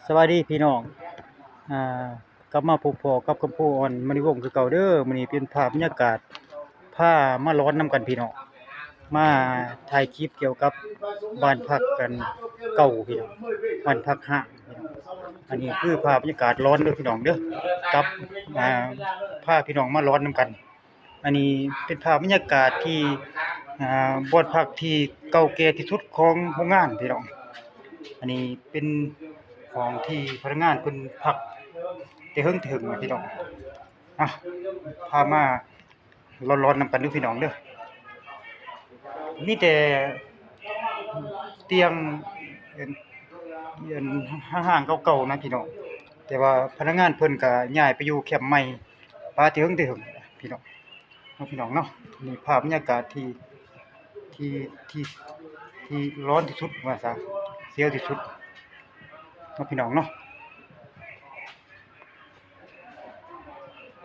สวัสดีพี่น้องอ่ากลับมาพบพ้อกับคำพูอ่อนมณีวงศ์คือเก่าเด้อมื้อนี้เป็นภาพบรรยากาศพามาร้อนนำกันพี่น้องมาถ่ายคลิปเกี่ยวกับบ้านพักกันเก่าพี่น้องบ้านพักร้างพี่น้องอันนี้คือภาพบรรยากาศร้อนเด้อพี่น้องเด้อกับอ่าพาพี่น้องมาร้อนนำกัน อันนี้เป็นภาพบรรยากาศที่บ้านพักที่เก่าแก่ที่สุดของโรงงานพี่น้อง อันนี้เป็นของที่พนักงานเพิ่นพักแต่เฮิงถึงอะพี่น้องอ่ะพามาร้อนๆนำกันเด้อพี่น้องเด้อมีแต่เตียงเอิ้นห่างๆเก่าๆนะพี่น้องแต่ว่าพนักงานเพิ่นก็ย้ายไปอยู่แคมป์ใหม่ปาที่เฮิงพี่น้องเนาะพี่น้องเนาะนี่ภาพบรรยากาศที่ที่ที่ร้อนที่สุดว่าซะเสียวที่สุดเนาะพี่น้องเนาะ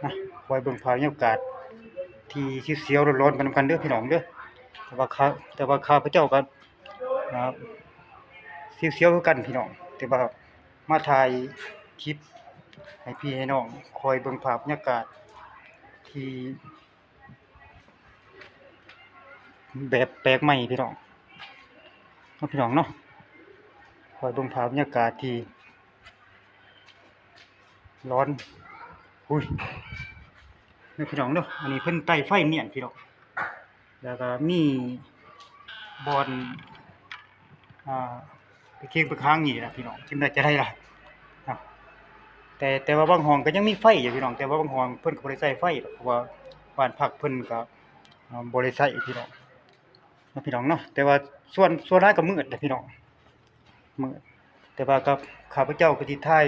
นะคอยเบิ่งภาพบรรยากาศที่เสียวๆร้อนๆไปนำกันเด้อพี่น้องเด้อแต่ว่าข้าพเจ้าก็อ่าเสียวๆคือกันพี่น้องแต่ว่ามาถ่ายคลิปให้พี่ให้น้องคอยเบิ่งภาพบรรยากาศที่แบบแปลกใหม่พี่น้องเนาะพี่น้องเนาะคอยเบิ่งภาพบรรยากาศที่ร้อนอุ้ยนี่พี่น้องเด้ออันนี้เพิ่นไต่ไฟเนียนพี่น้องแล้วก็มีบอนอ่าไปเคียงไปค้างนี่ล่ะพี่น้องจึงได้จะได้ล่ะครับแต่ว่าบางห้องก็ยังมีไฟอยู่พี่น้องแต่ว่าบางห้องเพิ่นก็บ่ได้ใช้ไฟหรอกเพราะว่าบ้านพักเพิ่นก็บ่ได้ใช้พี่น้องเนาะพี่น้องเนาะแต่ว่าส่วนหลายก็มืดแหละพี่น้องมืดแต่ว่าก็ข้าพเจ้าก็สิถ่าย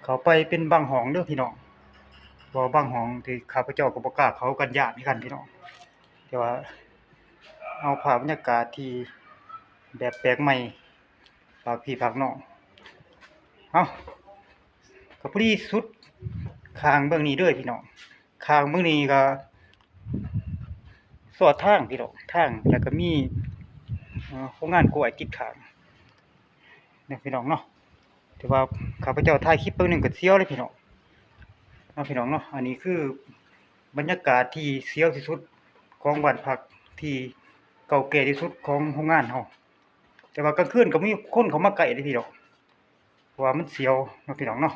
เข้าไปเป็นบางห้องเด้อพี่น้องเพราะว่าบางห้องที่ข้าพเจ้าก็บ่กล้าเข้ากันย้านคือกันพี่น้องแต่ว่าเอาภาพบรรยากาศที่แบบแปลกใหม่ฝากพี่ฝากน้องเอ้าก็พอดีสุดข้างเบิ่งนี้เด้อพี่น้องข้างเบิ่งนี้ก็สอดทางพี่น้องทางแล้วก็มีโรงงานกล้วยติดข้างเนี่ยพี่น้องเนาะแต่ว่าข้าพเจ้าถ่ายคลิปเบิ่งหนึงก็เสียวเลยพี่น้องเนาะพี่น้องเนาะอันนี้คือบรรยากาศที่เสียวที่สุดของบ้านพักที่เก่าแก่ที่สุดของโรงงานเฮาแต่ว่ากลางคืนก็มีคนเข้ามาใกล้เด้อพี่น้องเพราะว่ามันเสียวเนาะพี่น้องเนาะ